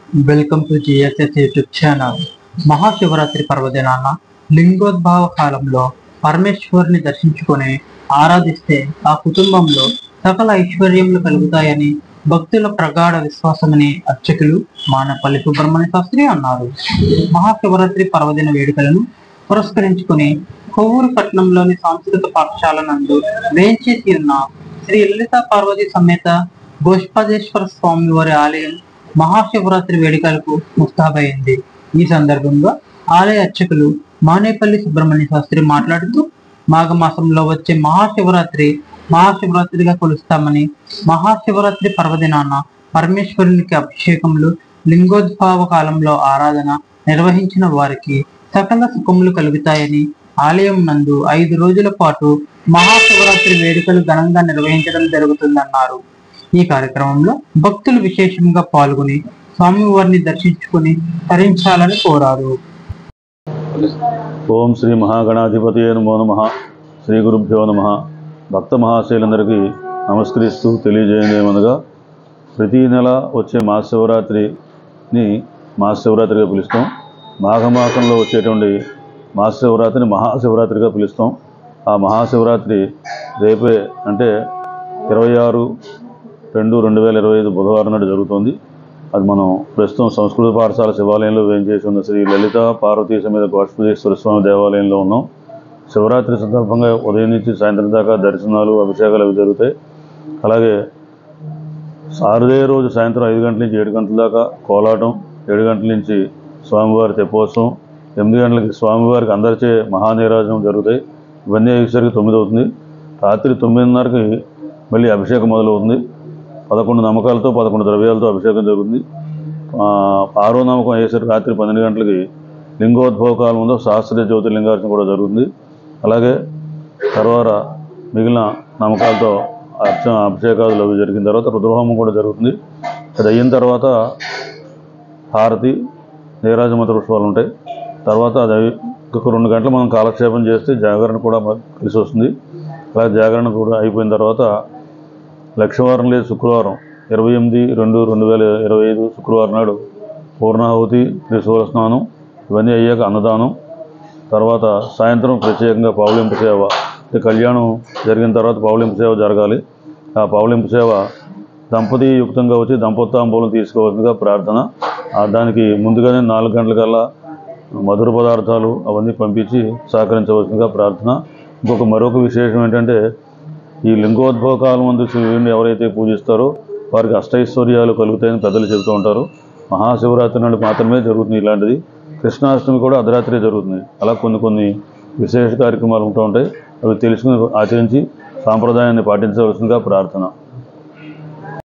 Welcome to GSS YouTube channel. Mahashivratri పర్వదినాన లింగోద్భవ కాలంలో పరమేశ్వరుని దర్శించుకొని ఆరాధిస్తే ఆ కుటుంబంలో సకల ఐశ్వర్యములు కలుగుతాయని భక్తుల ప్రగాఢ విశ్వాసమని అర్చకులు మానపల్లి సుబ్రహ్మణ్య శాస్త్రి అన్నారు. మహాశివరాత్రి పర్వదిన వేడుకలను పురస్కరించుకుని కొవ్వూరు పట్టణంలోని సంస్కృత పాఠశాల నందు వేంచేసి ఉన్న శ్రీ లలిత పార్వతి సమేత గోష్పదేశ్వర స్వామి వారి ఆలయం మహాశివరాత్రి వేడుకలకు ముస్తాబైంది. ఈ సందర్భంగా ఆలయ అర్చకులు మానేపల్లి సుబ్రహ్మణ్య శాస్త్రి మాట్లాడుతూ మాఘమాసంలో వచ్చే మహాశివరాత్రిగా కొలుస్తామని, మహాశివరాత్రి పర్వదినాన పరమేశ్వరునికి అభిషేకములు, లింగోద్భవ కాలంలో ఆరాధన నిర్వహించిన వారికి సకల సుఖములు కలుగుతాయని, ఆలయం నందు 5 రోజుల పాటు మహాశివరాత్రి వేడుకలు ఘనంగా నిర్వహించడం జరుగుతుందన్నారు. ఈ కార్యక్రమంలో భక్తులు విశేషంగా పాల్గొని స్వామివారిని దర్శించుకుని తరించాలని కోరారు. ఓం శ్రీ మహాగణాధిపతి నమో నమః. శ్రీ గురుభ్యో నమః. భక్త మహాశైలందరికీ నమస్కరిస్తూ తెలియజేయమనగా, ప్రతి నెల వచ్చే మహాశివరాత్రిని మహాశివరాత్రిగా పిలుస్తాం. మాఘమాసంలో వచ్చేటువంటి మహాశివరాత్రిని మహాశివరాత్రిగా పిలుస్తాం. ఆ మహాశివరాత్రి రేపే అంటే 26/2/2025 బుధవారం నాడు జరుగుతుంది. అది మనం ప్రస్తుతం సంస్కృత పాఠశాల శివాలయంలో వేంచేసి ఉన్న శ్రీ లలిత పార్వతీ సమేత గోష్పదేశ్వర స్వామి దేవాలయంలో ఉన్నాం. శివరాత్రి సందర్భంగా ఉదయం నుంచి సాయంత్రం దాకా దర్శనాలు, అభిషేకాలు అవి జరుగుతాయి. అలాగే 6వ రోజు సాయంత్రం 5 గంటల నుంచి 7 గంటల దాకా కోలాటం, 7 గంటల నుంచి స్వామివారి తెప్పోత్సవం, 8 గంటలకి స్వామివారికి అందరిచే మహానీరాజనం జరుగుతాయి. ఇవన్నీ అయ్యేసరికి 9 అవుతుంది. రాత్రి 9:30కి మళ్ళీ అభిషేకం మొదలవుతుంది. 11 నమ్మకాలతో 11 ద్రవ్యాలతో అభిషేకం జరుగుతుంది. 6వ నమ్మకం అయ్యేసరికి రాత్రి 12 గంటలకి లింగోద్భవ కాలం ఉందో శాస్త్రీయ జ్యోతిర్లింగార్చన కూడా జరుగుతుంది. అలాగే తర్వాత మిగిలిన నమ్మకాలతో అభిషేకాలు అవి జరిగిన తర్వాత రుద్రహోమం కూడా జరుగుతుంది. అది అయిన తర్వాత హారతి, నీరాజమంత్ర పుష్పాలు ఉంటాయి. తర్వాత అది ఒక 2 గంటలు మనం కాలక్షేపం చేస్తే జాగరణ కూడా కలిసి వస్తుంది. అలాగే జాగరణ కూడా అయిపోయిన తర్వాత లక్షవారం లేదు శుక్రవారం 28/2/2025 శుక్రవారం నాడు పూర్ణాహుతి, త్రిశూల స్నానం ఇవన్నీ అయ్యాక అన్నదానం, తర్వాత సాయంత్రం ప్రత్యేకంగా పావులింపు సేవ. కళ్యాణం జరిగిన తర్వాత పావులింపు సేవ జరగాలి. ఆ పావులింపు సేవ దంపతి యుక్తంగా వచ్చి దంపతాంబూలం తీసుకోవాల్సిందిగా ప్రార్థన. దానికి ముందుగానే 4 గంటలకల్లా మధుర పదార్థాలు అవన్నీ పంపించి సహకరించవలసిందిగా ప్రార్థన. మరొక విశేషం ఏంటంటే, ఈ లింగోద్భవ కాలం ముందు శివుడిని ఎవరైతే పూజిస్తారో వారికి అష్టైశ్వర్యాలు కలుగుతాయని పెద్దలు చెబుతూ ఉంటారు. మహాశివరాత్రి నాడు మాత్రమే జరుగుతుంది ఇలాంటిది. కృష్ణాష్టమి కూడా అర్ధరాత్రి జరుగుతుంది. అలా కొన్ని విశేష కార్యక్రమాలు ఉంటూ ఉంటాయి. అవి తెలుసుకుని ఆచరించి సాంప్రదాయాన్ని పాటించవలసిందిగా ప్రార్థన.